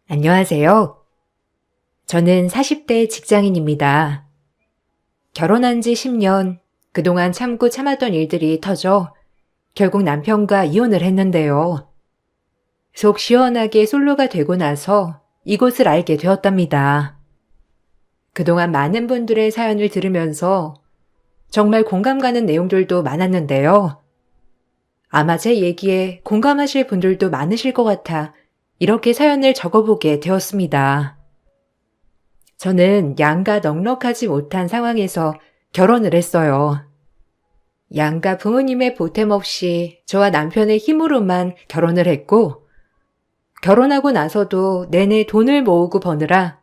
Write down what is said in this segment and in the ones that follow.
안녕하세요. 저는 40대 직장인입니다. 결혼한 지 10년, 그동안 참고 참았던 일들이 터져 결국 남편과 이혼을 했는데요. 속 시원하게 솔로가 되고 나서 이곳을 알게 되었답니다. 그동안 많은 분들의 사연을 들으면서 정말 공감 가는 내용들도 많았는데요. 아마 제 얘기에 공감하실 분들도 많으실 것 같아 이렇게 사연을 적어보게 되었습니다. 저는 양가 넉넉하지 못한 상황에서 결혼을 했어요. 양가 부모님의 보탬 없이 저와 남편의 힘으로만 결혼을 했고, 결혼하고 나서도 내내 돈을 모으고 버느라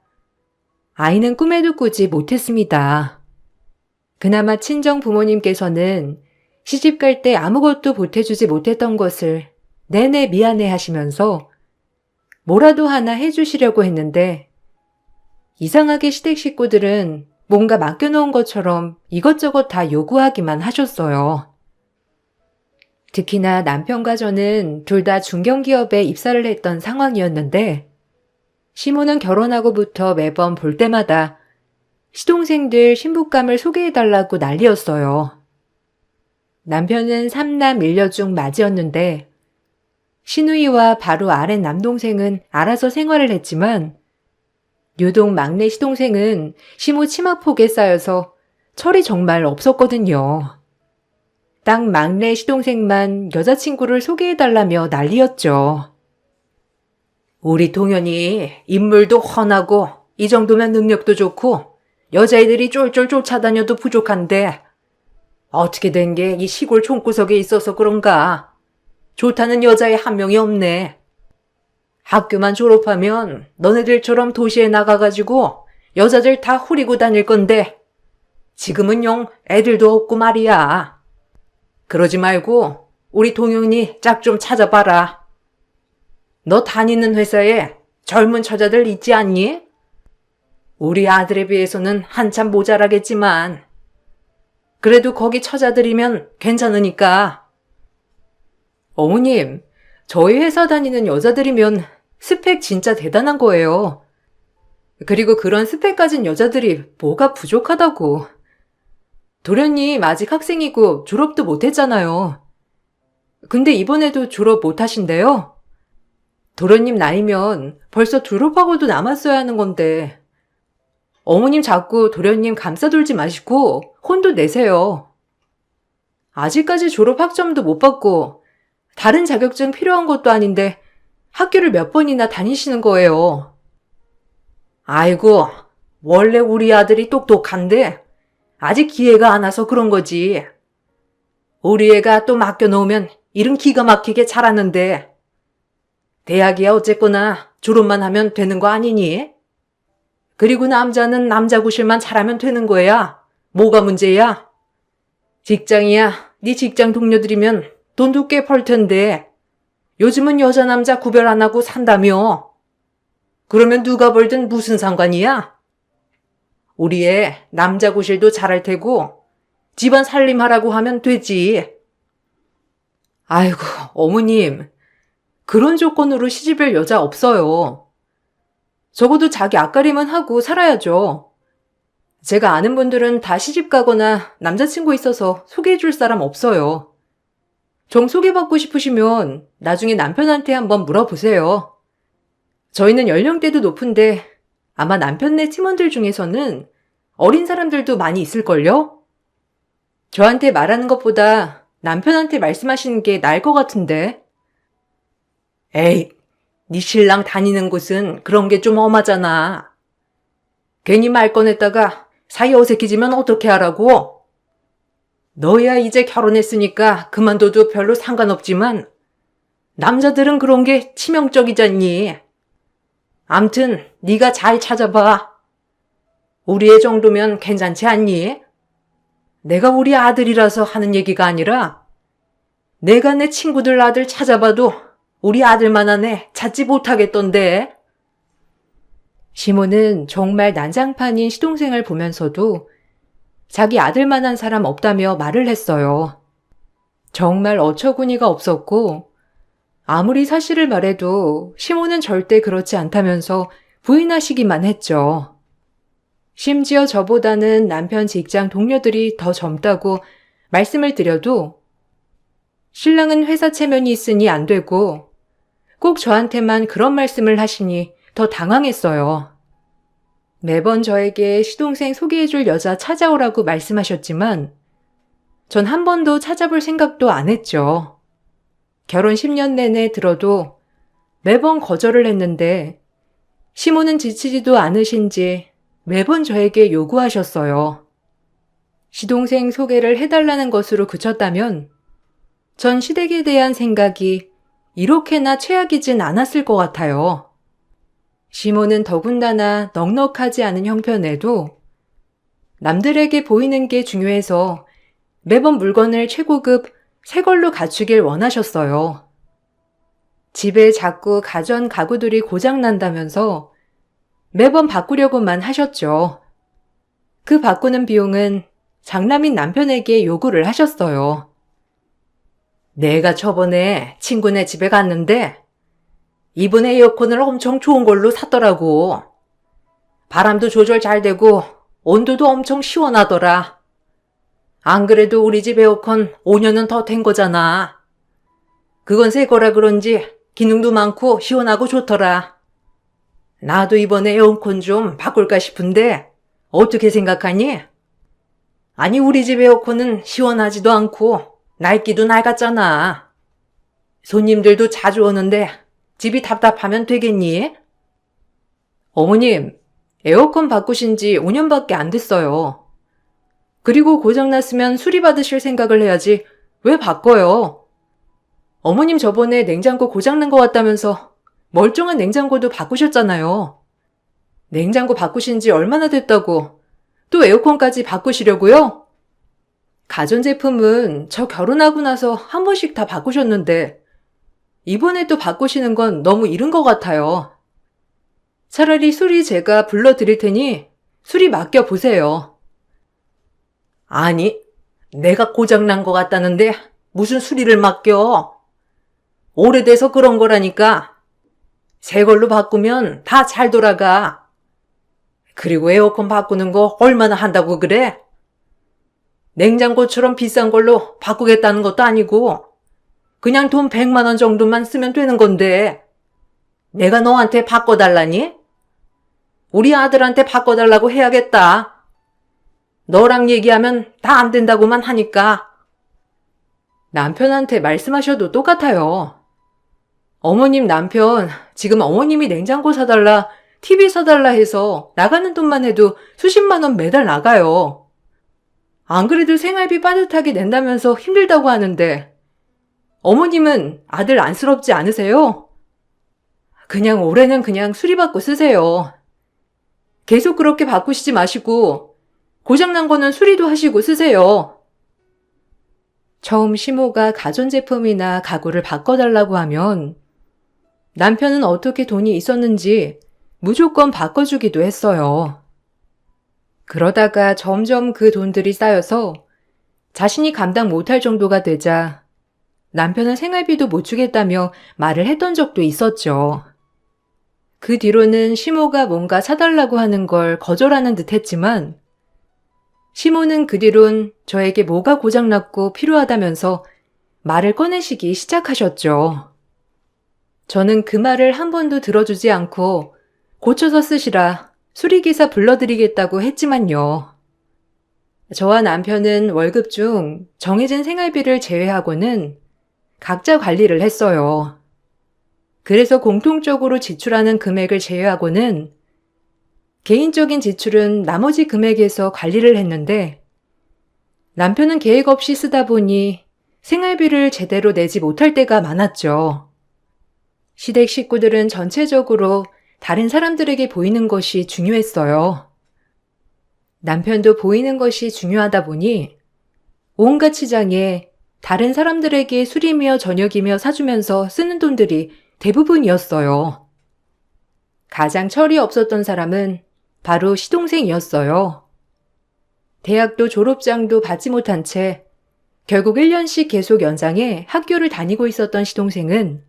아이는 꿈에도 꾸지 못했습니다. 그나마 친정 부모님께서는 시집 갈 때 아무것도 보태주지 못했던 것을 내내 미안해 하시면서 뭐라도 하나 해주시려고 했는데, 이상하게 시댁 식구들은 뭔가 맡겨놓은 것처럼 이것저것 다 요구하기만 하셨어요. 특히나 남편과 저는 둘 다 중견기업에 입사를 했던 상황이었는데, 시모는 결혼하고부터 매번 볼 때마다 시동생들 신부감을 소개해달라고 난리였어요. 남편은 3남 1녀 중 맞이였는데, 시누이와 바로 아래 남동생은 알아서 생활을 했지만, 유독 막내 시동생은 시모 치마폭에 쌓여서 철이 정말 없었거든요. 딱 막내 시동생만 여자친구를 소개해달라며 난리였죠. 우리 동현이 인물도 훤하고 이 정도면 능력도 좋고 여자애들이 쫄쫄 쫓아다녀도 부족한데 어떻게 된 게 이 시골 총구석에 있어서 그런가. 좋다는 여자애 한 명이 없네. 학교만 졸업하면 너네들처럼 도시에 나가가지고 여자들 다 후리고 다닐 건데 지금은 영 애들도 없고 말이야. 그러지 말고 우리 동영이 짝 좀 찾아봐라. 너 다니는 회사에 젊은 처자들 있지 않니? 우리 아들에 비해서는 한참 모자라겠지만 그래도 거기 처자들이면 괜찮으니까. 어머님, 저희 회사 다니는 여자들이면 스펙 진짜 대단한 거예요. 그리고 그런 스펙 가진 여자들이 뭐가 부족하다고. 도련님 아직 학생이고 졸업도 못했잖아요. 근데 이번에도 졸업 못하신대요? 도련님 나이면 벌써 졸업하고도 남았어야 하는 건데. 어머님 자꾸 도련님 감싸돌지 마시고 혼도 내세요. 아직까지 졸업 학점도 못 받고 다른 자격증 필요한 것도 아닌데 학교를 몇 번이나 다니시는 거예요. 아이고, 원래 우리 아들이 똑똑한데 아직 기회가 안 와서 그런 거지. 우리 애가 또 맡겨놓으면 일은 기가 막히게 잘하는데 대학이야 어쨌거나 졸업만 하면 되는 거 아니니? 그리고 남자는 남자 구실만 잘하면 되는 거야. 뭐가 문제야? 직장이야 네 직장 동료들이면 돈도 꽤 벌 텐데 요즘은 여자 남자 구별 안 하고 산다며. 그러면 누가 벌든 무슨 상관이야? 우리 애 남자 구실도 잘할 테고 집안 살림하라고 하면 되지. 아이고 어머님, 그런 조건으로 시집을 여자 없어요. 적어도 자기 앞가림은 하고 살아야죠. 제가 아는 분들은 다 시집 가거나 남자친구 있어서 소개해줄 사람 없어요. 정 소개받고 싶으시면 나중에 남편한테 한번 물어보세요. 저희는 연령대도 높은데 아마 남편네 팀원들 중에서는 어린 사람들도 많이 있을걸요? 저한테 말하는 것보다 남편한테 말씀하시는 게 나을 것 같은데. 에이, 네 신랑 다니는 곳은 그런 게 좀 험하잖아. 괜히 말 꺼냈다가 사이 어색해지면 어떻게 하라고? 너야 이제 결혼했으니까 그만둬도 별로 상관없지만 남자들은 그런 게 치명적이잖니. 암튼 네가 잘 찾아봐. 우리 애 정도면 괜찮지 않니? 내가 우리 아들이라서 하는 얘기가 아니라 내가 내 친구들 아들 찾아봐도 우리 아들만한 애 찾지 못하겠던데. 시모는 정말 난장판인 시동생을 보면서도 자기 아들만한 사람 없다며 말을 했어요. 정말 어처구니가 없었고 아무리 사실을 말해도 시모는 절대 그렇지 않다면서 부인하시기만 했죠. 심지어 저보다는 남편 직장 동료들이 더 젊다고 말씀을 드려도 신랑은 회사 체면이 있으니 안 되고 꼭 저한테만 그런 말씀을 하시니 더 당황했어요. 매번 저에게 시동생 소개해줄 여자 찾아오라고 말씀하셨지만 전 한 번도 찾아볼 생각도 안 했죠. 결혼 10년 내내 들어도 매번 거절을 했는데 시모는 지치지도 않으신지 매번 저에게 요구하셨어요. 시동생 소개를 해달라는 것으로 그쳤다면 전 시댁에 대한 생각이 이렇게나 최악이진 않았을 것 같아요. 시모는 더군다나 넉넉하지 않은 형편에도 남들에게 보이는 게 중요해서 매번 물건을 최고급 새 걸로 갖추길 원하셨어요. 집에 자꾸 가전 가구들이 고장난다면서 매번 바꾸려고만 하셨죠. 그 바꾸는 비용은 장남인 남편에게 요구를 하셨어요. 내가 저번에 친구네 집에 갔는데 이번 에어컨을 엄청 좋은 걸로 샀더라고. 바람도 조절 잘 되고 온도도 엄청 시원하더라. 안 그래도 우리 집 에어컨 5년은 더 된 거잖아. 그건 새 거라 그런지 기능도 많고 시원하고 좋더라. 나도 이번에 에어컨 좀 바꿀까 싶은데 어떻게 생각하니? 아니 우리 집 에어컨은 시원하지도 않고 낡기도 낡았잖아. 손님들도 자주 오는데 집이 답답하면 되겠니? 어머님, 에어컨 바꾸신 지 5년밖에 안 됐어요. 그리고 고장났으면 수리받으실 생각을 해야지 왜 바꿔요? 어머님 저번에 냉장고 고장난 것 같다면서 멀쩡한 냉장고도 바꾸셨잖아요. 냉장고 바꾸신 지 얼마나 됐다고 또 에어컨까지 바꾸시려고요? 가전제품은 저 결혼하고 나서 한 번씩 다 바꾸셨는데 이번에 또 바꾸시는 건 너무 이른 것 같아요. 차라리 수리 제가 불러드릴 테니 수리 맡겨보세요. 아니, 내가 고장난 것 같다는데 무슨 수리를 맡겨? 오래돼서 그런 거라니까. 새 걸로 바꾸면 다 잘 돌아가. 그리고 에어컨 바꾸는 거 얼마나 한다고 그래? 냉장고처럼 비싼 걸로 바꾸겠다는 것도 아니고 그냥 돈 100만 원 정도만 쓰면 되는 건데 내가 너한테 바꿔달라니? 우리 아들한테 바꿔달라고 해야겠다. 너랑 얘기하면 다 안 된다고만 하니까. 남편한테 말씀하셔도 똑같아요. 어머님 남편 지금 어머님이 냉장고 사달라, TV 사달라 해서 나가는 돈만 해도 수십만 원 매달 나가요. 안 그래도 생활비 빠듯하게 낸다면서 힘들다고 하는데 어머님은 아들 안쓰럽지 않으세요? 그냥 올해는 그냥 수리받고 쓰세요. 계속 그렇게 바꾸시지 마시고 고장난 거는 수리도 하시고 쓰세요. 처음 시모가 가전제품이나 가구를 바꿔달라고 하면 남편은 어떻게 돈이 있었는지 무조건 바꿔주기도 했어요. 그러다가 점점 그 돈들이 쌓여서 자신이 감당 못할 정도가 되자 남편은 생활비도 못 주겠다며 말을 했던 적도 있었죠. 그 뒤로는 시모가 뭔가 사달라고 하는 걸 거절하는 듯 했지만 시모는 그 뒤론 저에게 뭐가 고장났고 필요하다면서 말을 꺼내시기 시작하셨죠. 저는 그 말을 한 번도 들어주지 않고 고쳐서 쓰시라 수리기사 불러드리겠다고 했지만요. 저와 남편은 월급 중 정해진 생활비를 제외하고는 각자 관리를 했어요. 그래서 공통적으로 지출하는 금액을 제외하고는 개인적인 지출은 나머지 금액에서 관리를 했는데 남편은 계획 없이 쓰다 보니 생활비를 제대로 내지 못할 때가 많았죠. 시댁 식구들은 전체적으로 다른 사람들에게 보이는 것이 중요했어요. 남편도 보이는 것이 중요하다 보니 온갖 치장에 다른 사람들에게 술이며 저녁이며 사주면서 쓰는 돈들이 대부분이었어요. 가장 철이 없었던 사람은 바로 시동생이었어요. 대학도 졸업장도 받지 못한 채 결국 1년씩 계속 연장해 학교를 다니고 있었던 시동생은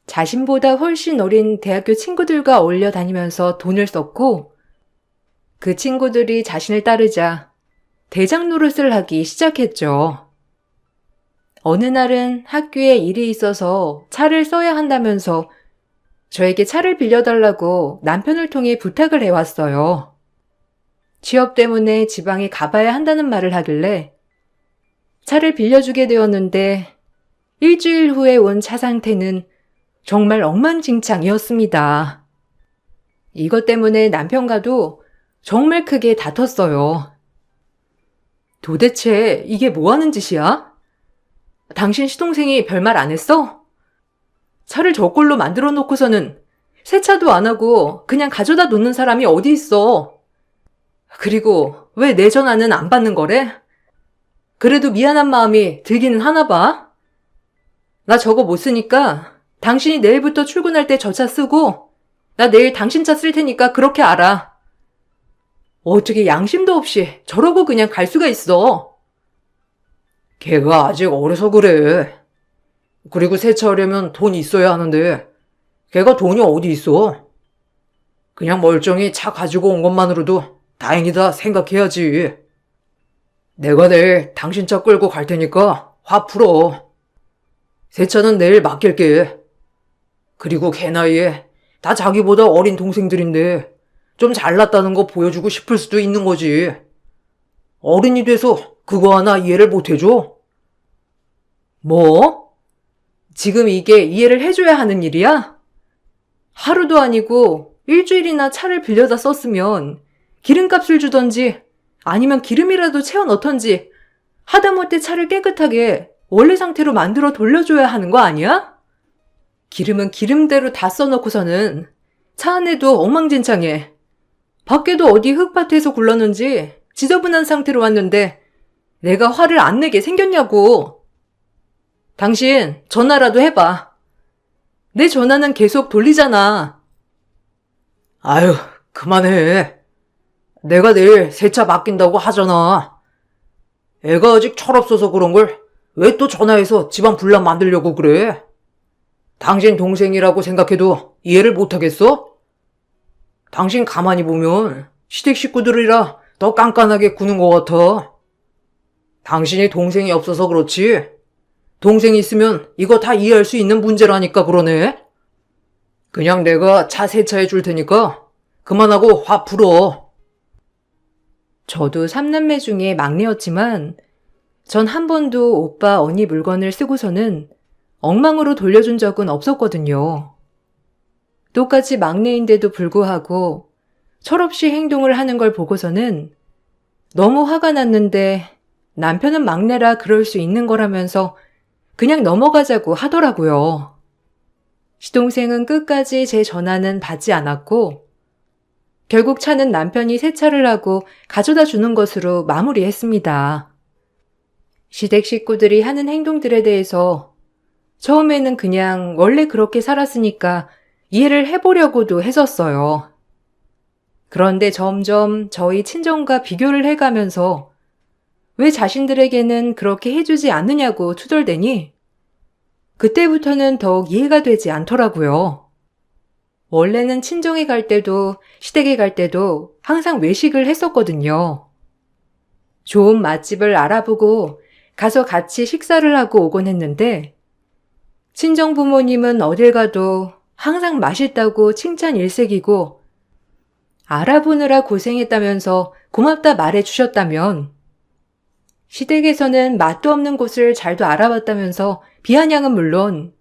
자신보다 훨씬 어린 대학교 친구들과 어울려 다니면서 돈을 썼고, 그 친구들이 자신을 따르자 대장 노릇을 하기 시작했죠. 어느 날은 학교에 일이 있어서 차를 써야 한다면서 저에게 차를 빌려달라고 남편을 통해 부탁을 해왔어요. 취업 때문에 지방에 가봐야 한다는 말을 하길래 차를 빌려주게 되었는데 일주일 후에 온 차 상태는 정말 엉망진창이었습니다. 이것 때문에 남편과도 정말 크게 다퉜어요. 도대체 이게 뭐 하는 짓이야? 당신 시동생이 별말 안 했어? 차를 저꼴로 만들어 놓고서는 세차도 안 하고 그냥 가져다 놓는 사람이 어디 있어? 그리고 왜 내 전화는 안 받는 거래? 그래도 미안한 마음이 들기는 하나 봐. 나 저거 못 쓰니까 당신이 내일부터 출근할 때 저 차 쓰고 나 내일 당신 차 쓸 테니까 그렇게 알아. 어떻게 양심도 없이 저러고 그냥 갈 수가 있어. 걔가 아직 어려서 그래. 그리고 세차하려면 돈 있어야 하는데 걔가 돈이 어디 있어. 그냥 멀쩡히 차 가지고 온 것만으로도 다행이다 생각해야지. 내가 내일 당신 차 끌고 갈 테니까 화 풀어. 세차는 내일 맡길게. 그리고 걔 나이에 다 자기보다 어린 동생들인데 좀 잘났다는 거 보여주고 싶을 수도 있는 거지. 어른이 돼서 그거 하나 이해를 못 해줘? 뭐? 지금 이게 이해를 해줘야 하는 일이야? 하루도 아니고 일주일이나 차를 빌려다 썼으면 기름값을 주던지 아니면 기름이라도 채워 넣던지 하다못해 차를 깨끗하게 원래 상태로 만들어 돌려줘야 하는 거 아니야? 기름은 기름대로 다 써놓고서는 차 안에도 엉망진창해. 밖에도 어디 흙밭에서 굴렀는지 지저분한 상태로 왔는데 내가 화를 안 내게 생겼냐고. 당신 전화라도 해봐. 내 전화는 계속 돌리잖아. 아유, 그만해. 내가 내일 세차 맡긴다고 하잖아. 애가 아직 철없어서 그런 걸 왜 또 전화해서 집안 분란 만들려고 그래? 당신 동생이라고 생각해도 이해를 못하겠어? 당신 가만히 보면 시댁 식구들이라 더 깐깐하게 구는 것 같아. 당신이 동생이 없어서 그렇지. 동생이 있으면 이거 다 이해할 수 있는 문제라니까 그러네. 그냥 내가 차 세차해 줄 테니까 그만하고 화 풀어. 저도 3남매 중에 막내였지만 전 한 번도 오빠 언니 물건을 쓰고서는 엉망으로 돌려준 적은 없었거든요. 똑같이 막내인데도 불구하고 철없이 행동을 하는 걸 보고서는 너무 화가 났는데 남편은 막내라 그럴 수 있는 거라면서 그냥 넘어가자고 하더라고요. 시동생은 끝까지 제 전화는 받지 않았고 결국 차는 남편이 세차를 하고 가져다 주는 것으로 마무리했습니다. 시댁 식구들이 하는 행동들에 대해서 처음에는 그냥 원래 그렇게 살았으니까 이해를 해보려고도 했었어요. 그런데 점점 저희 친정과 비교를 해가면서 왜 자신들에게는 그렇게 해주지 않느냐고 투덜대니 그때부터는 더욱 이해가 되지 않더라고요. 원래는 친정에 갈 때도 시댁에 갈 때도 항상 외식을 했었거든요. 좋은 맛집을 알아보고 가서 같이 식사를 하고 오곤 했는데 친정 부모님은 어딜 가도 항상 맛있다고 칭찬 일색이고 알아보느라 고생했다면서 고맙다 말해 주셨다면 시댁에서는 맛도 없는 곳을 잘도 알아봤다면서 비아냥은 물론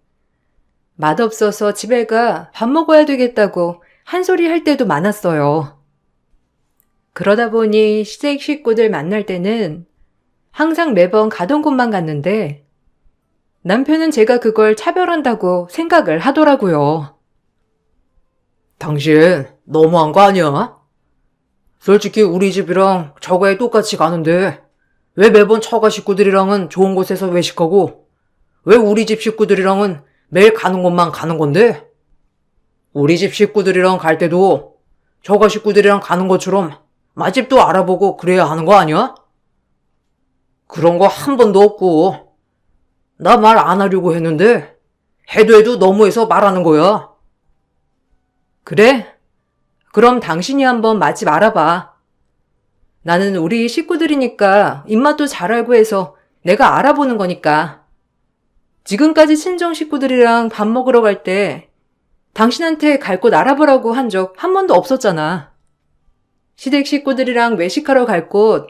맛없어서 집에 가 밥 먹어야 되겠다고 한 소리 할 때도 많았어요. 그러다 보니 시댁 식구들 만날 때는 항상 매번 가던 곳만 갔는데 남편은 제가 그걸 차별한다고 생각을 하더라고요. 당신 너무한 거 아니야? 솔직히 우리 집이랑 저거에 똑같이 가는데 왜 매번 처가 식구들이랑은 좋은 곳에서 외식하고 왜 우리 집 식구들이랑은 매일 가는 곳만 가는 건데? 우리 집 식구들이랑 갈 때도 저가 식구들이랑 가는 것처럼 맛집도 알아보고 그래야 하는 거 아니야? 그런 거 한 번도 없고 나 말 안 하려고 했는데 해도 너무해서 말하는 거야. 그래? 그럼 당신이 한번 맛집 알아봐. 나는 우리 식구들이니까 입맛도 잘 알고 해서 내가 알아보는 거니까. 지금까지 친정 식구들이랑 밥 먹으러 갈 때 당신한테 갈 곳 알아보라고 한 적 한 번도 없었잖아. 시댁 식구들이랑 외식하러 갈 곳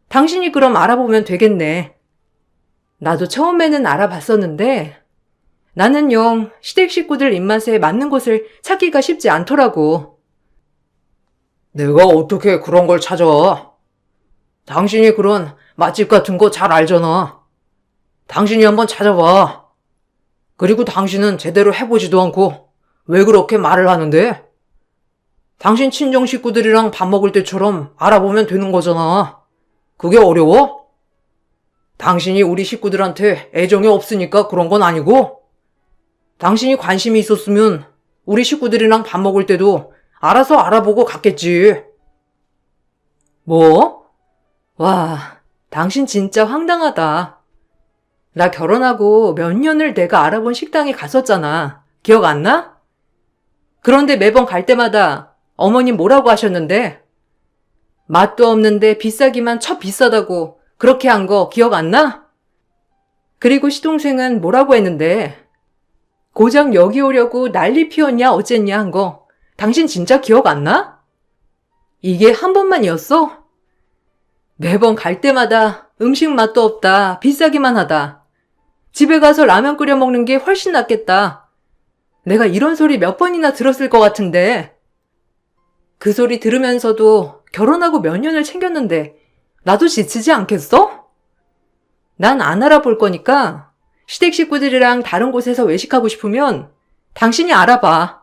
당신이 그럼 알아보면 되겠네. 나도 처음에는 알아봤었는데 나는 영 시댁 식구들 입맛에 맞는 곳을 찾기가 쉽지 않더라고. 내가 어떻게 그런 걸 찾아? 당신이 그런 맛집 같은 거 잘 알잖아. 당신이 한번 찾아봐. 그리고 당신은 제대로 해보지도 않고 왜 그렇게 말을 하는데? 당신 친정 식구들이랑 밥 먹을 때처럼 알아보면 되는 거잖아. 그게 어려워? 당신이 우리 식구들한테 애정이 없으니까 그런 건 아니고, 당신이 관심이 있었으면 우리 식구들이랑 밥 먹을 때도 알아서 알아보고 갔겠지. 뭐? 와, 당신 진짜 황당하다. 나 결혼하고 몇 년을 내가 알아본 식당에 갔었잖아. 기억 안 나? 그런데 매번 갈 때마다 어머님 뭐라고 하셨는데? 맛도 없는데 비싸기만 척 비싸다고 그렇게 한 거 기억 안 나? 그리고 시동생은 뭐라고 했는데? 고작 여기 오려고 난리 피웠냐 어쨌냐 한 거 당신 진짜 기억 안 나? 이게 한 번만이었어? 매번 갈 때마다 음식 맛도 없다, 비싸기만 하다. 집에 가서 라면 끓여 먹는 게 훨씬 낫겠다. 내가 이런 소리 몇 번이나 들었을 것 같은데. 그 소리 들으면서도 결혼하고 몇 년을 챙겼는데 나도 지치지 않겠어? 난 안 알아볼 거니까 시댁 식구들이랑 다른 곳에서 외식하고 싶으면 당신이 알아봐.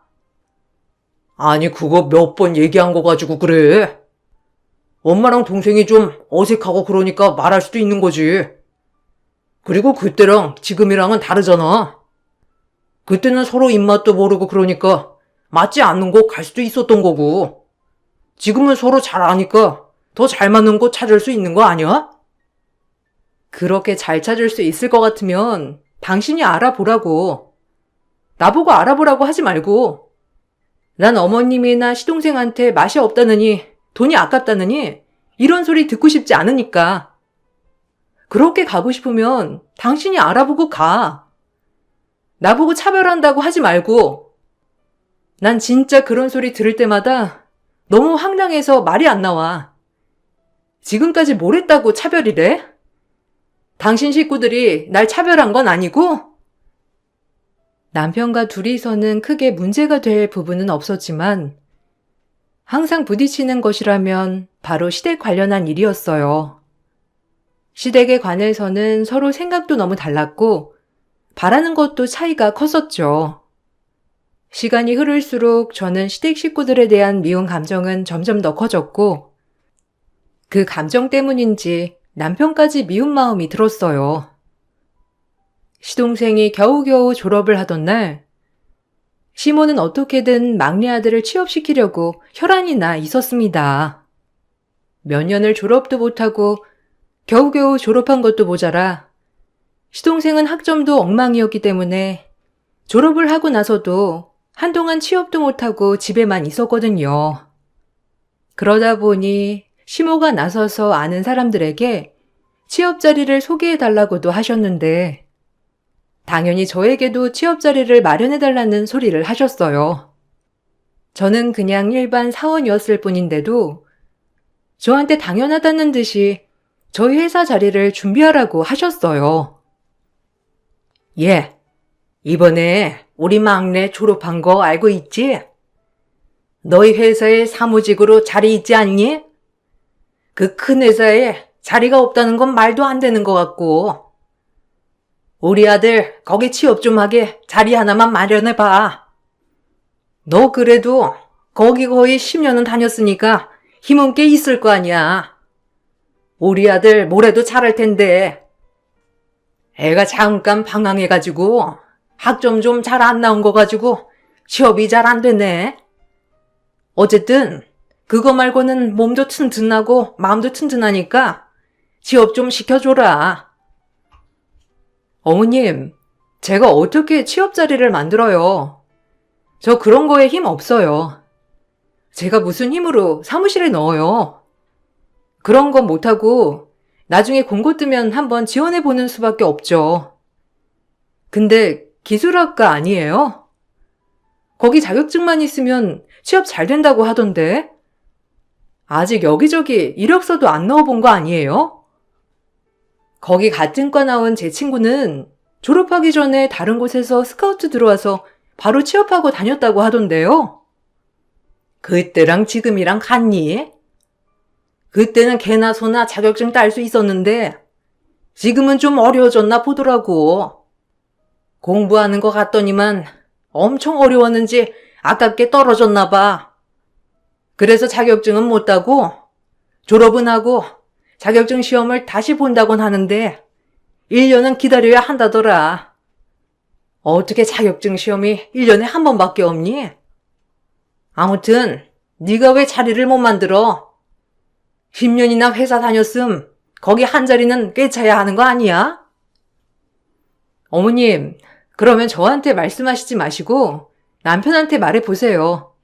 아니, 그거 몇 번 얘기한 거 가지고 그래. 엄마랑 동생이 좀 어색하고 그러니까 말할 수도 있는 거지. 그리고 그때랑 지금이랑은 다르잖아. 그때는 서로 입맛도 모르고 그러니까 맞지 않는 곳 갈 수도 있었던 거고, 지금은 서로 잘 아니까 더 잘 맞는 곳 찾을 수 있는 거 아니야? 그렇게 잘 찾을 수 있을 것 같으면 당신이 알아보라고. 나보고 알아보라고 하지 말고. 난 어머님이나 시동생한테 맛이 없다느니 돈이 아깝다느니 이런 소리 듣고 싶지 않으니까. 그렇게 가고 싶으면 당신이 알아보고 가. 나보고 차별한다고 하지 말고. 난 진짜 그런 소리 들을 때마다 너무 황당해서 말이 안 나와. 지금까지 뭘 했다고 차별이래? 당신 식구들이 날 차별한 건 아니고? 남편과 둘이서는 크게 문제가 될 부분은 없었지만 항상 부딪히는 것이라면 바로 시댁 관련한 일이었어요. 시댁에 관해서는 서로 생각도 너무 달랐고 바라는 것도 차이가 컸었죠. 시간이 흐를수록 저는 시댁 식구들에 대한 미운 감정은 점점 더 커졌고 그 감정 때문인지 남편까지 미운 마음이 들었어요. 시동생이 겨우겨우 졸업을 하던 날 시모는 어떻게든 막내 아들을 취업시키려고 혈안이 나 있었습니다. 몇 년을 졸업도 못하고 겨우겨우 졸업한 것도 모자라 시동생은 학점도 엉망이었기 때문에 졸업을 하고 나서도 한동안 취업도 못하고 집에만 있었거든요. 그러다 보니 시모가 나서서 아는 사람들에게 취업 자리를 소개해달라고도 하셨는데 당연히 저에게도 취업 자리를 마련해달라는 소리를 하셨어요. 저는 그냥 일반 사원이었을 뿐인데도 저한테 당연하다는 듯이 저희 회사 자리를 준비하라고 하셨어요. 예, 이번에 우리 막내 졸업한 거 알고 있지? 너희 회사에 사무직으로 자리 있지 않니? 그 큰 회사에 자리가 없다는 건 말도 안 되는 것 같고, 우리 아들 거기 취업 좀 하게 자리 하나만 마련해봐. 너 그래도 거기 거의 10년은 다녔으니까 힘은 꽤 있을 거 아니야. 우리 아들 뭐래도 잘할 텐데. 애가 잠깐 방황해가지고 학점 좀 잘 안 나온 거 가지고 취업이 잘 안 되네. 어쨌든 그거 말고는 몸도 튼튼하고 마음도 튼튼하니까 취업 좀 시켜줘라. 어머님, 제가 어떻게 취업 자리를 만들어요? 저 그런 거에 힘 없어요. 제가 무슨 힘으로 사무실에 넣어요? 그런 건 못하고 나중에 공고 뜨면 한번 지원해보는 수밖에 없죠. 근데 기술학과 아니에요? 거기 자격증만 있으면 취업 잘 된다고 하던데? 아직 여기저기 이력서도 안 넣어본 거 아니에요? 거기 같은 과 나온 제 친구는 졸업하기 전에 다른 곳에서 스카우트 들어와서 바로 취업하고 다녔다고 하던데요. 그때랑 지금이랑 같니? 그때는 개나 소나 자격증 딸 수 있었는데 지금은 좀 어려워졌나 보더라고. 공부하는 것 같더니만 엄청 어려웠는지 아깝게 떨어졌나 봐. 그래서 자격증은 못 따고 졸업은 하고 자격증 시험을 다시 본다곤 하는데 1년은 기다려야 한다더라. 어떻게 자격증 시험이 1년에 한 번밖에 없니? 아무튼 네가 왜 자리를 못 만들어? 10년이나 회사 다녔음 거기 한 자리는 꿰차야 하는 거 아니야? 어머님, 그러면 저한테 말씀하시지 마시고 남편한테 말해보세요.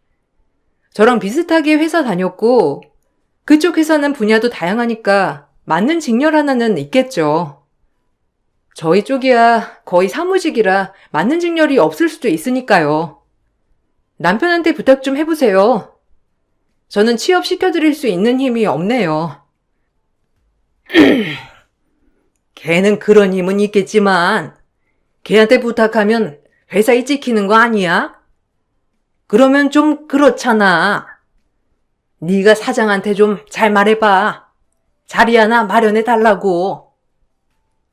저랑 비슷하게 회사 다녔고 그쪽 회사는 분야도 다양하니까 맞는 직렬 하나는 있겠죠. 저희 쪽이야 거의 사무직이라 맞는 직렬이 없을 수도 있으니까요. 남편한테 부탁 좀 해보세요. 저는 취업시켜드릴 수 있는 힘이 없네요. 걔는 그런 힘은 있겠지만 걔한테 부탁하면 회사에 찍히는 거 아니야? 그러면 좀 그렇잖아. 네가 사장한테 좀 잘 말해봐. 자리 하나 마련해 달라고.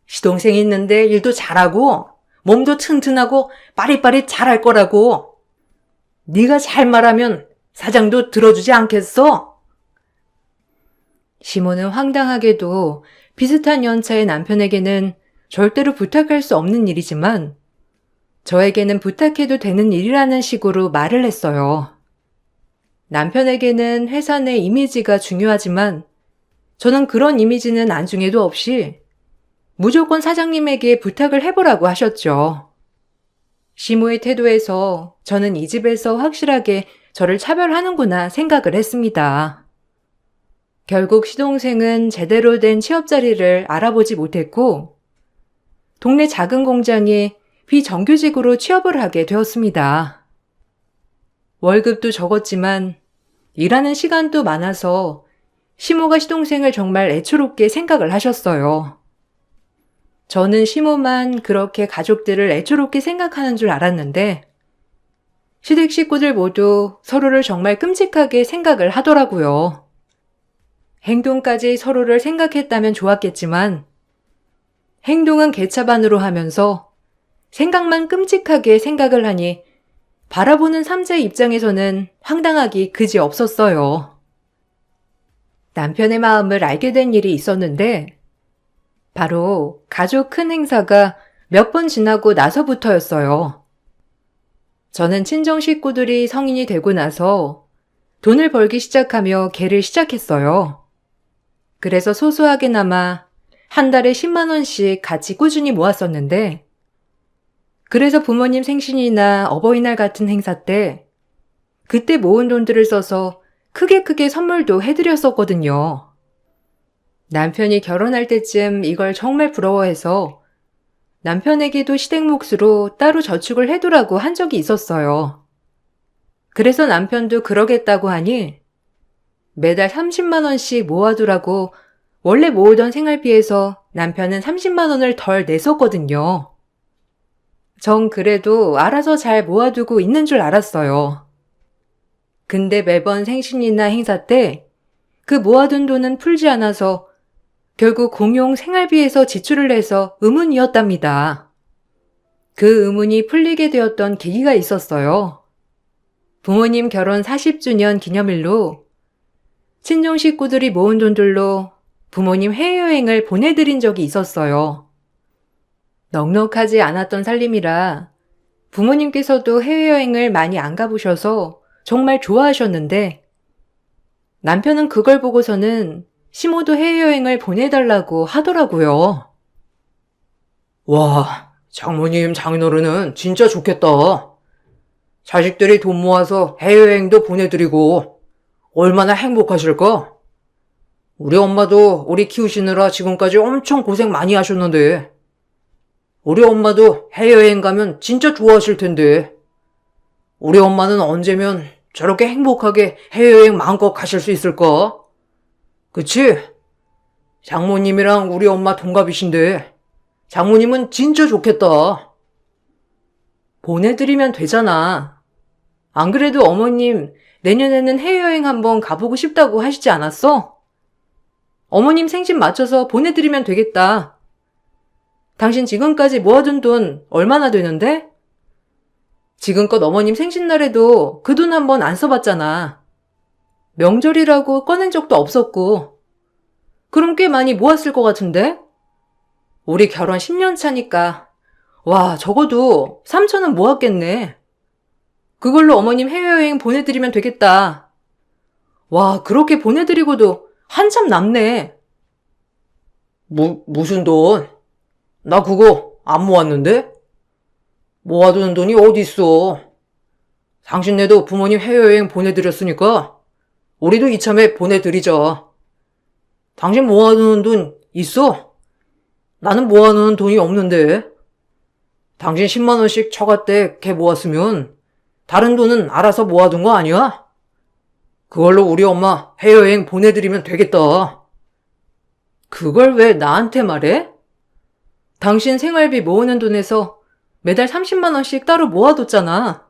시동생이 있는데 일도 잘하고 몸도 튼튼하고 빠릿빠릿 잘할 거라고. 네가 잘 말하면 사장도 들어주지 않겠어? 시모는 황당하게도 비슷한 연차의 남편에게는 절대로 부탁할 수 없는 일이지만 저에게는 부탁해도 되는 일이라는 식으로 말을 했어요. 남편에게는 회사 내 이미지가 중요하지만 저는 그런 이미지는 안중에도 없이 무조건 사장님에게 부탁을 해보라고 하셨죠. 시모의 태도에서 저는 이 집에서 확실하게 저를 차별하는구나 생각을 했습니다. 결국 시동생은 제대로 된 취업 자리를 알아보지 못했고 동네 작은 공장에 비정규직으로 취업을 하게 되었습니다. 월급도 적었지만 일하는 시간도 많아서 시모가 시동생을 정말 애초롭게 생각을 하셨어요. 저는 시모만 그렇게 가족들을 애초롭게 생각하는 줄 알았는데 시댁 식구들 모두 서로를 정말 끔찍하게 생각을 하더라고요. 행동까지 서로를 생각했다면 좋았겠지만 행동은 개차반으로 하면서 생각만 끔찍하게 생각을 하니 바라보는 삼자의 입장에서는 황당하기 그지 없었어요. 남편의 마음을 알게 된 일이 있었는데 바로 가족 큰 행사가 몇 번 지나고 나서부터였어요. 저는 친정 식구들이 성인이 되고 나서 돈을 벌기 시작하며 개를 시작했어요. 그래서 소소하게나마 한 달에 10만 원씩 같이 꾸준히 모았었는데 그래서 부모님 생신이나 어버이날 같은 행사 때 그때 모은 돈들을 써서 크게 선물도 해드렸었거든요. 남편이 결혼할 때쯤 이걸 정말 부러워해서 남편에게도 시댁 몫으로 따로 저축을 해두라고 한 적이 있었어요. 그래서 남편도 그러겠다고 하니 매달 30만 원씩 모아두라고 원래 모으던 생활비에서 남편은 30만 원을 덜 냈었거든요. 전 그래도 알아서 잘 모아두고 있는 줄 알았어요. 근데 매번 생신이나 행사 때 그 모아둔 돈은 풀지 않아서 결국 공용 생활비에서 지출을 해서 의문이었답니다. 그 의문이 풀리게 되었던 계기가 있었어요. 부모님 결혼 40주년 기념일로 친정 식구들이 모은 돈들로 부모님 해외여행을 보내드린 적이 있었어요. 넉넉하지 않았던 살림이라 부모님께서도 해외여행을 많이 안 가보셔서 정말 좋아하셨는데 남편은 그걸 보고서는 시모도 해외여행을 보내달라고 하더라고요. 와, 장모님, 장인어른은 진짜 좋겠다. 자식들이 돈 모아서 해외여행도 보내드리고 얼마나 행복하실까? 우리 엄마도 우리 키우시느라 지금까지 엄청 고생 많이 하셨는데 우리 엄마도 해외여행 가면 진짜 좋아하실 텐데 우리 엄마는 언제면 저렇게 행복하게 해외여행 마음껏 가실 수 있을까? 그치? 장모님이랑 우리 엄마 동갑이신데 장모님은 진짜 좋겠다. 보내드리면 되잖아. 안 그래도 어머님 내년에는 해외여행 한번 가보고 싶다고 하시지 않았어? 어머님 생신 맞춰서 보내드리면 되겠다. 당신 지금까지 모아둔 돈 얼마나 되는데? 지금껏 어머님 생신날에도 그 돈 한 번 안 써봤잖아. 명절이라고 꺼낸 적도 없었고. 그럼 꽤 많이 모았을 것 같은데? 우리 결혼 10년 차니까 와, 적어도 3천은 모았겠네. 그걸로 어머님 해외여행 보내드리면 되겠다. 와, 그렇게 보내드리고도 한참 남네. 무슨 돈? 나 그거 안 모았는데? 모아두는 돈이 어디 있어? 당신네도 부모님 해외여행 보내드렸으니까 우리도 이참에 보내드리자. 당신 모아두는 돈 있어? 나는 모아놓은 돈이 없는데. 당신 10만 원씩 처가 때 걔 모았으면 다른 돈은 알아서 모아둔 거 아니야? 그걸로 우리 엄마 해외여행 보내드리면 되겠다. 그걸 왜 나한테 말해? 당신 생활비 모으는 돈에서 매달 30만 원씩 따로 모아뒀잖아.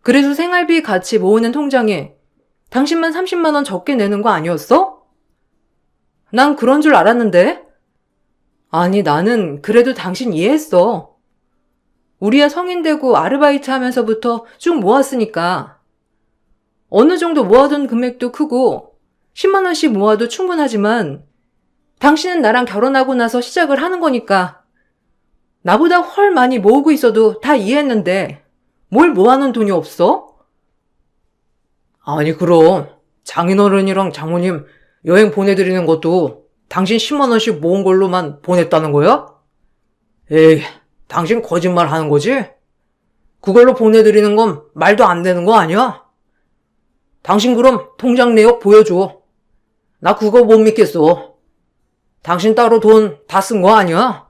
그래서 생활비 같이 모으는 통장에 당신만 30만 원 적게 내는 거 아니었어? 난 그런 줄 알았는데. 아니, 나는 그래도 당신 이해했어. 우리야 성인 되고 아르바이트 하면서부터 쭉 모았으니까. 어느 정도 모아둔 금액도 크고 10만 원씩 모아도 충분하지만 당신은 나랑 결혼하고 나서 시작을 하는 거니까 나보다 훨 많이 모으고 있어도 다 이해했는데 뭘 모아놓은 돈이 없어? 아니 그럼 장인어른이랑 장모님 여행 보내드리는 것도 당신 10만 원씩 모은 걸로만 보냈다는 거야? 에이, 당신 거짓말 하는 거지? 그걸로 보내드리는 건 말도 안 되는 거 아니야? 당신 그럼 통장 내역 보여줘. 나 그거 못 믿겠어. 당신 따로 돈 다 쓴 거 아니야?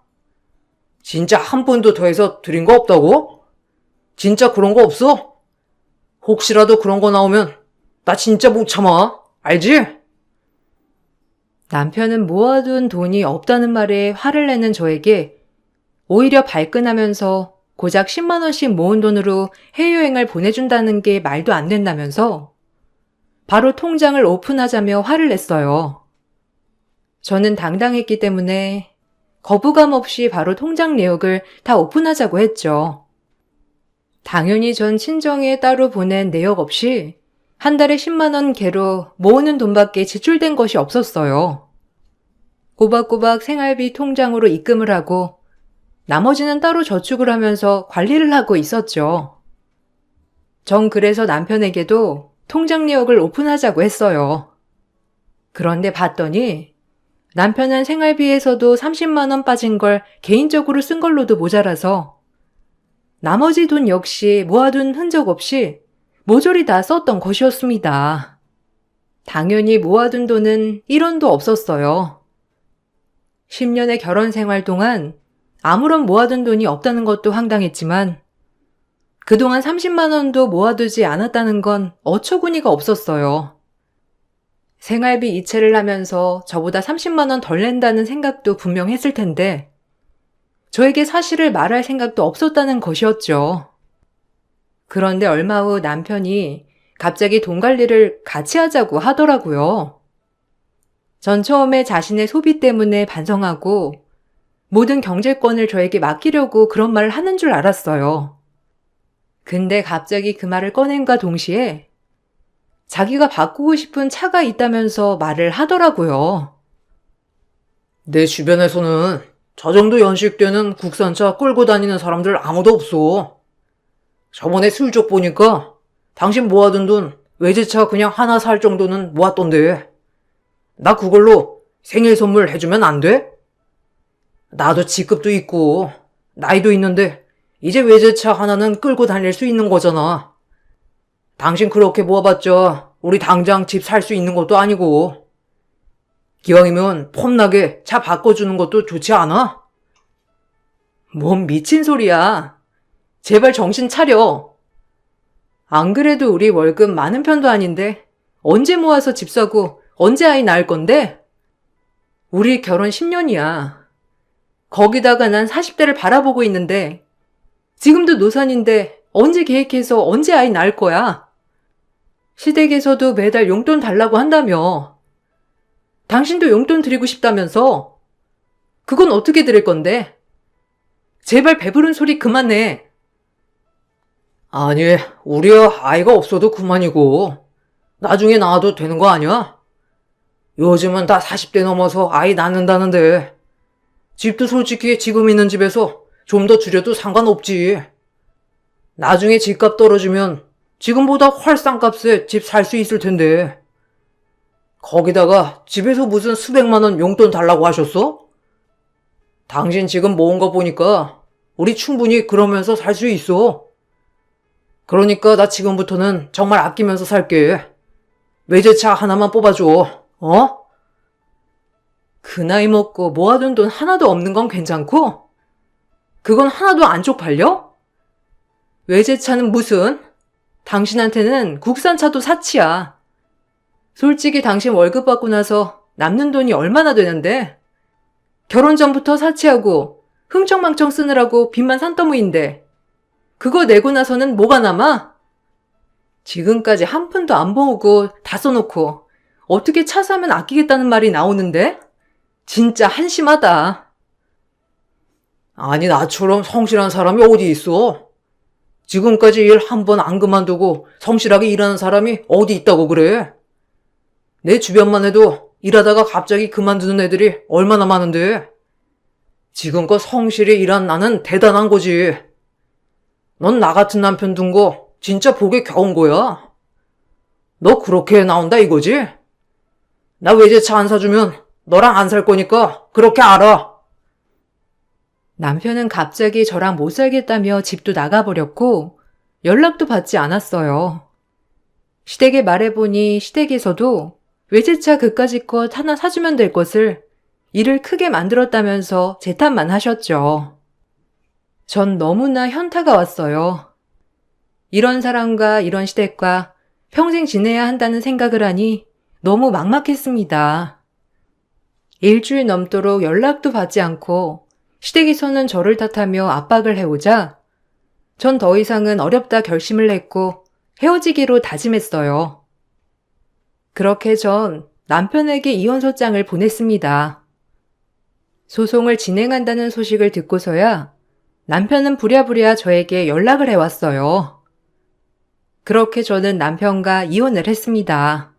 진짜 한 푼도 더해서 드린 거 없다고? 진짜 그런 거 없어? 혹시라도 그런 거 나오면 나 진짜 못 참아. 알지? 남편은 모아둔 돈이 없다는 말에 화를 내는 저에게 오히려 발끈하면서 고작 10만 원씩 모은 돈으로 해외여행을 보내준다는 게 말도 안 된다면서 바로 통장을 오픈하자며 화를 냈어요. 저는 당당했기 때문에 거부감 없이 바로 통장 내역을 다 오픈하자고 했죠. 당연히 전 친정에 따로 보낸 내역 없이 한 달에 10만 원 개로 모으는 돈밖에 지출된 것이 없었어요. 꼬박꼬박 생활비 통장으로 입금을 하고 나머지는 따로 저축을 하면서 관리를 하고 있었죠. 전 그래서 남편에게도 통장 내역을 오픈하자고 했어요. 그런데 봤더니 남편은 생활비에서도 30만 원 빠진 걸 개인적으로 쓴 걸로도 모자라서 나머지 돈 역시 모아둔 흔적 없이 모조리 다 썼던 것이었습니다. 당연히 모아둔 돈은 1원도 없었어요. 10년의 결혼 생활 동안 아무런 모아둔 돈이 없다는 것도 황당했지만 그동안 30만 원도 모아두지 않았다는 건 어처구니가 없었어요. 생활비 이체를 하면서 저보다 30만 원 덜 낸다는 생각도 분명 했을 텐데 저에게 사실을 말할 생각도 없었다는 것이었죠. 그런데 얼마 후 남편이 갑자기 돈 관리를 같이 하자고 하더라고요. 전 처음에 자신의 소비 때문에 반성하고 모든 경제권을 저에게 맡기려고 그런 말을 하는 줄 알았어요. 근데 갑자기 그 말을 꺼낸과 동시에 자기가 바꾸고 싶은 차가 있다면서 말을 하더라고요. 내 주변에서는 저 정도 연식되는 국산차 끌고 다니는 사람들 아무도 없어. 저번에 슬쩍 보니까 당신 모아둔 돈 외제차 그냥 하나 살 정도는 모았던데. 나 그걸로 생일 선물 해주면 안 돼? 나도 직급도 있고 나이도 있는데 이제 외제차 하나는 끌고 다닐 수 있는 거잖아. 당신 그렇게 모아봤자 우리 당장 집 살 수 있는 것도 아니고. 기왕이면 폼나게 차 바꿔주는 것도 좋지 않아? 뭔 미친 소리야. 제발 정신 차려. 안 그래도 우리 월급 많은 편도 아닌데 언제 모아서 집 사고 언제 아이 낳을 건데? 우리 결혼 10년이야. 거기다가 난 40대를 바라보고 있는데 지금도 노산인데 언제 계획해서 언제 아이 낳을 거야? 시댁에서도 매달 용돈 달라고 한다며. 당신도 용돈 드리고 싶다면서. 그건 어떻게 드릴 건데? 제발 배부른 소리 그만해. 아니, 우리야 아이가 없어도 그만이고 나중에 낳아도 되는 거 아니야? 요즘은 다 40대 넘어서 아이 낳는다는데 집도 솔직히 지금 있는 집에서 좀 더 줄여도 상관없지. 나중에 집값 떨어지면 지금보다 훨씬 값에 집 살 수 있을 텐데. 거기다가 집에서 무슨 수백만 원 용돈 달라고 하셨어? 당신 지금 모은 거 보니까 우리 충분히 그러면서 살 수 있어. 그러니까 나 지금부터는 정말 아끼면서 살게. 외제차 하나만 뽑아줘. 어? 그 나이 먹고 모아둔 돈 하나도 없는 건 괜찮고? 그건 하나도 안 쪽팔려? 외제차는 무슨? 당신한테는 국산차도 사치야. 솔직히 당신 월급 받고 나서 남는 돈이 얼마나 되는데? 결혼 전부터 사치하고 흥청망청 쓰느라고 빚만 산더미인데 그거 내고 나서는 뭐가 남아? 지금까지 한 푼도 안 모으고 다 써놓고 어떻게 차 사면 아끼겠다는 말이 나오는데? 진짜 한심하다. 아니, 나처럼 성실한 사람이 어디 있어? 지금까지 일 한 번 안 그만두고 성실하게 일하는 사람이 어디 있다고 그래? 내 주변만 해도 일하다가 갑자기 그만두는 애들이 얼마나 많은데. 지금껏 성실히 일한 나는 대단한 거지. 넌 나 같은 남편 둔 거 진짜 복에 겨운 거야. 너 그렇게 나온다 이거지? 나 외제차 안 사주면 너랑 안 살 거니까 그렇게 알아. 남편은 갑자기 저랑 못 살겠다며 집도 나가버렸고 연락도 받지 않았어요. 시댁에 말해보니 시댁에서도 외제차 그까짓 것 하나 사주면 될 것을 일을 크게 만들었다면서 재탄만 하셨죠. 전 너무나 현타가 왔어요. 이런 사람과 이런 시댁과 평생 지내야 한다는 생각을 하니 너무 막막했습니다. 일주일 넘도록 연락도 받지 않고 시댁에서는 저를 탓하며 압박을 해오자 전 더 이상은 어렵다 결심을 했고 헤어지기로 다짐했어요. 그렇게 전 남편에게 이혼소장을 보냈습니다. 소송을 진행한다는 소식을 듣고서야 남편은 부랴부랴 저에게 연락을 해왔어요. 그렇게 저는 남편과 이혼을 했습니다.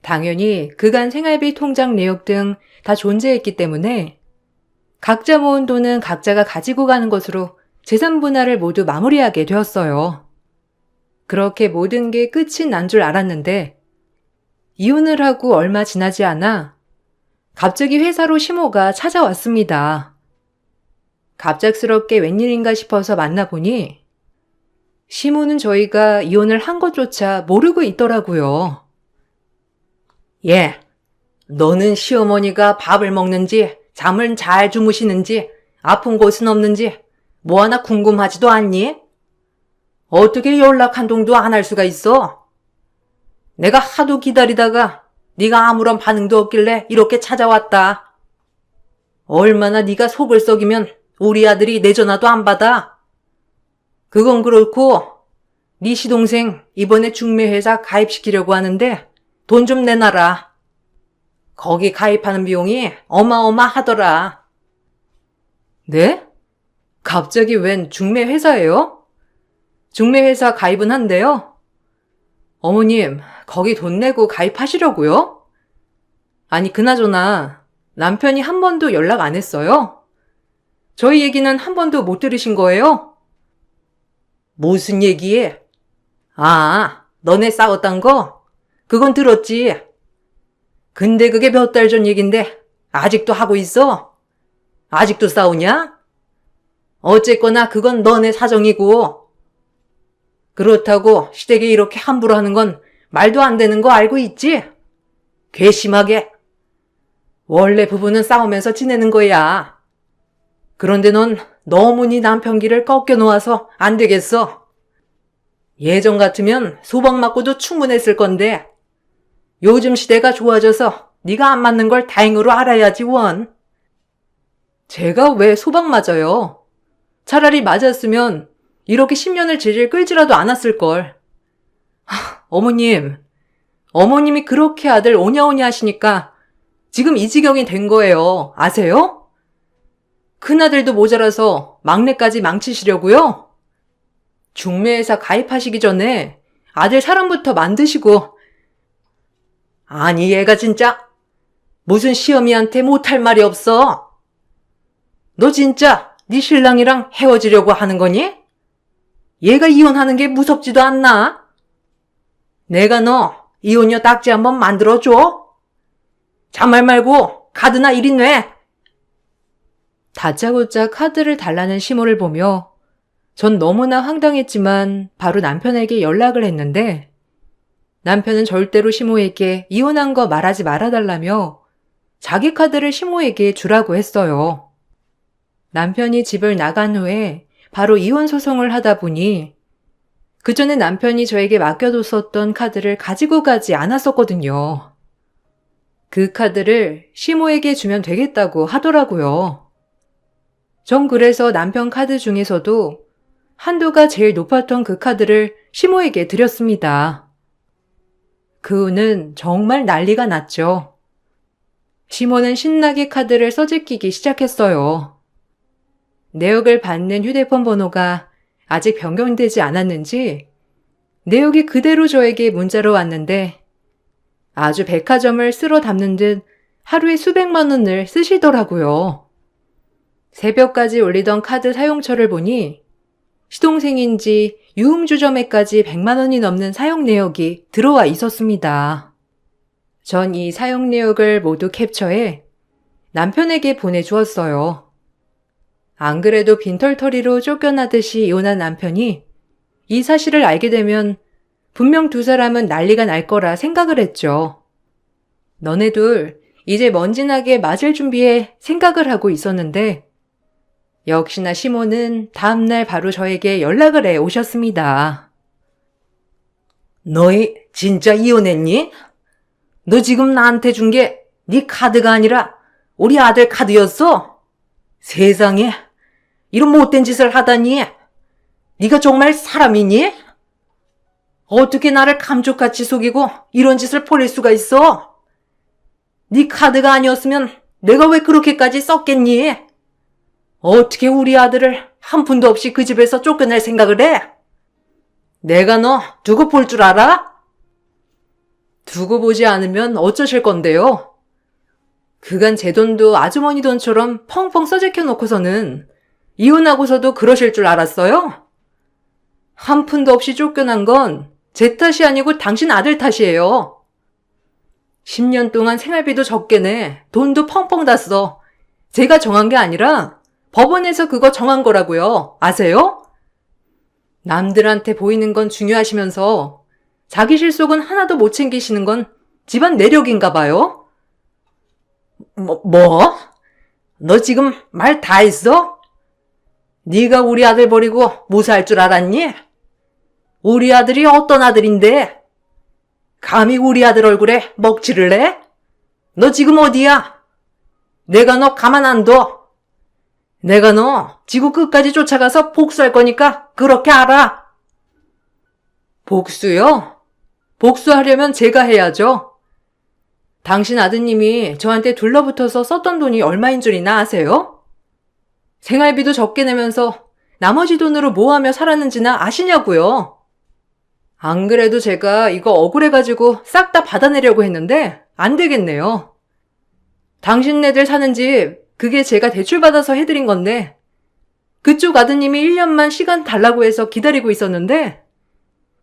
당연히 그간 생활비 통장 내역 등 다 존재했기 때문에 각자 모은 돈은 각자가 가지고 가는 것으로 재산 분할을 모두 마무리하게 되었어요. 그렇게 모든 게 끝이 난 줄 알았는데 이혼을 하고 얼마 지나지 않아 갑자기 회사로 시모가 찾아왔습니다. 갑작스럽게 웬일인가 싶어서 만나보니 시모는 저희가 이혼을 한 것조차 모르고 있더라고요. 예, 너는 시어머니가 밥을 먹는지 잠을 잘 주무시는지 아픈 곳은 없는지 뭐 하나 궁금하지도 않니? 어떻게 연락 한 통도 안 할 수가 있어? 내가 하도 기다리다가 네가 아무런 반응도 없길래 이렇게 찾아왔다. 얼마나 네가 속을 썩이면 우리 아들이 내 전화도 안 받아. 그건 그렇고 네 시동생 이번에 중매회사 가입시키려고 하는데 돈 좀 내놔라. 거기 가입하는 비용이 어마어마하더라. 네? 갑자기 웬 중매회사예요? 중매회사 가입은 한대요? 어머님, 거기 돈 내고 가입하시려고요? 아니, 그나저나 남편이 한 번도 연락 안 했어요? 저희 얘기는 한 번도 못 들으신 거예요? 무슨 얘기해? 아, 너네 싸웠단 거? 그건 들었지. 근데 그게 몇 달 전 얘긴데 아직도 하고 있어? 아직도 싸우냐? 어쨌거나 그건 너네 사정이고. 그렇다고 시댁이 이렇게 함부로 하는 건 말도 안 되는 거 알고 있지? 괘씸하게. 원래 부부는 싸우면서 지내는 거야. 그런데 넌 너무 네 남편 길을 꺾여 놓아서 안 되겠어. 예전 같으면 소방 맞고도 충분했을 건데 요즘 시대가 좋아져서 네가 안 맞는 걸 다행으로 알아야지 원. 제가 왜 소방 맞아요? 차라리 맞았으면 이렇게 10년을 질질 끌지라도 않았을걸. 어머님이 그렇게 아들 오냐오냐 하시니까 지금 이 지경이 된 거예요. 아세요? 큰아들도 모자라서 막내까지 망치시려고요? 중매회사 가입하시기 전에 아들 사람부터 만드시고. 아니 얘가 진짜 무슨 시어미한테 못할 말이 없어. 너 진짜 네 신랑이랑 헤어지려고 하는 거니? 얘가 이혼하는 게 무섭지도 않나? 내가 너 이혼녀 딱지 한번 만들어줘. 잔말 말고 카드나 이리 내. 다짜고짜 카드를 달라는 시모를 보며 전 너무나 황당했지만 바로 남편에게 연락을 했는데 남편은 절대로 시모에게 이혼한 거 말하지 말아달라며 자기 카드를 시모에게 주라고 했어요. 남편이 집을 나간 후에 바로 이혼 소송을 하다 보니 그 전에 남편이 저에게 맡겨뒀었던 카드를 가지고 가지 않았었거든요. 그 카드를 시모에게 주면 되겠다고 하더라고요. 전 그래서 남편 카드 중에서도 한도가 제일 높았던 그 카드를 시모에게 드렸습니다. 그 후는 정말 난리가 났죠. 시모는 신나게 카드를 써제끼기 시작했어요. 내역을 받는 휴대폰 번호가 아직 변경되지 않았는지 내역이 그대로 저에게 문자로 왔는데 아주 백화점을 쓸어 담는 듯 하루에 수백만 원을 쓰시더라고요. 새벽까지 올리던 카드 사용처를 보니 시동생인지 유흥주점에까지 100만 원이 넘는 사용 내역이 들어와 있었습니다. 전 이 사용 내역을 모두 캡처해 남편에게 보내주었어요. 안 그래도 빈털터리로 쫓겨나듯이 이혼한 남편이 이 사실을 알게 되면 분명 두 사람은 난리가 날 거라 생각을 했죠. 너네 둘 이제 먼지나게 맞을 준비해 생각을 하고 있었는데 역시나 시모는 다음날 바로 저에게 연락을 해 오셨습니다. 너희 진짜 이혼했니? 너 지금 나한테 준 게 네 카드가 아니라 우리 아들 카드였어? 세상에 이런 못된 짓을 하다니. 네가 정말 사람이니? 어떻게 나를 감쪽같이 속이고 이런 짓을 벌일 수가 있어? 네 카드가 아니었으면 내가 왜 그렇게까지 썼겠니? 어떻게 우리 아들을 한 푼도 없이 그 집에서 쫓겨낼 생각을 해? 내가 너 두고 볼 줄 알아? 두고 보지 않으면 어쩌실 건데요? 그간 제 돈도 아주머니 돈처럼 펑펑 써제켜 놓고서는 이혼하고서도 그러실 줄 알았어요? 한 푼도 없이 쫓겨난 건 제 탓이 아니고 당신 아들 탓이에요. 10년 동안 생활비도 적게 내, 돈도 펑펑 다 써. 제가 정한 게 아니라 법원에서 그거 정한 거라고요. 아세요? 남들한테 보이는 건 중요하시면서 자기 실속은 하나도 못 챙기시는 건 집안 내력인가 봐요? 뭐? 너 지금 말 다 했어? 네가 우리 아들 버리고 무사할 줄 알았니? 우리 아들이 어떤 아들인데? 감히 우리 아들 얼굴에 먹칠을 해? 너 지금 어디야? 내가 너 가만 안 둬. 내가 너 지구 끝까지 쫓아가서 복수할 거니까 그렇게 알아. 복수요? 복수하려면 제가 해야죠. 당신 아드님이 저한테 둘러붙어서 썼던 돈이 얼마인 줄이나 아세요? 생활비도 적게 내면서 나머지 돈으로 뭐 하며 살았는지나 아시냐고요? 안 그래도 제가 이거 억울해가지고 싹 다 받아내려고 했는데 안 되겠네요. 당신네들 사는 집 그게 제가 대출받아서 해드린 건데 그쪽 아드님이 1년만 시간 달라고 해서 기다리고 있었는데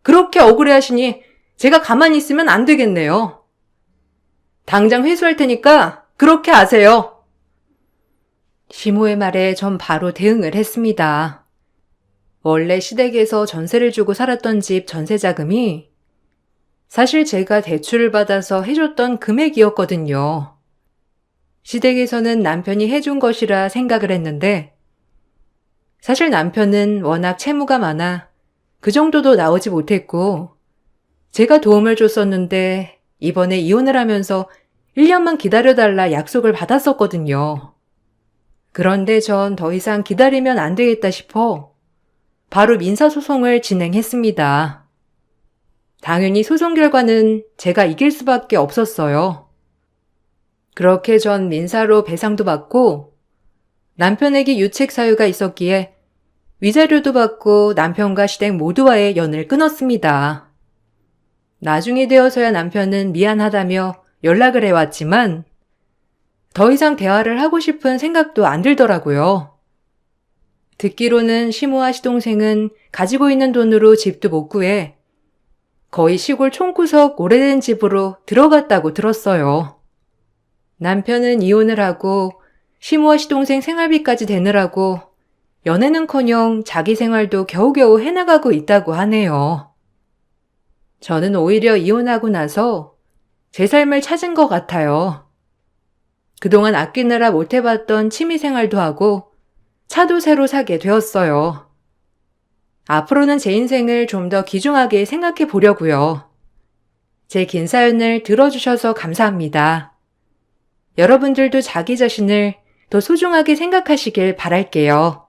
그렇게 억울해하시니 제가 가만히 있으면 안 되겠네요. 당장 회수할 테니까 그렇게 아세요. 시모의 말에 전 바로 대응을 했습니다. 원래 시댁에서 전세를 주고 살았던 집 전세 자금이 사실 제가 대출을 받아서 해줬던 금액이었거든요. 시댁에서는 남편이 해준 것이라 생각을 했는데 사실 남편은 워낙 채무가 많아 그 정도도 나오지 못했고 제가 도움을 줬었는데 이번에 이혼을 하면서 1년만 기다려달라 약속을 받았었거든요. 그런데 전 더 이상 기다리면 안 되겠다 싶어 바로 민사소송을 진행했습니다. 당연히 소송 결과는 제가 이길 수밖에 없었어요. 그렇게 전 민사로 배상도 받고 남편에게 유책 사유가 있었기에 위자료도 받고 남편과 시댁 모두와의 연을 끊었습니다. 나중이 되어서야 남편은 미안하다며 연락을 해왔지만 더 이상 대화를 하고 싶은 생각도 안 들더라고요. 듣기로는 시모와 시동생은 가지고 있는 돈으로 집도 못 구해 거의 시골 촌구석 오래된 집으로 들어갔다고 들었어요. 남편은 이혼을 하고 시모와 시동생 생활비까지 대느라고 연애는커녕 자기 생활도 겨우겨우 해나가고 있다고 하네요. 저는 오히려 이혼하고 나서 제 삶을 찾은 것 같아요. 그동안 아끼느라 못 해봤던 취미생활도 하고 차도 새로 사게 되었어요. 앞으로는 제 인생을 좀 더 귀중하게 생각해 보려고요. 제 긴 사연을 들어주셔서 감사합니다. 여러분들도 자기 자신을 더 소중하게 생각하시길 바랄게요.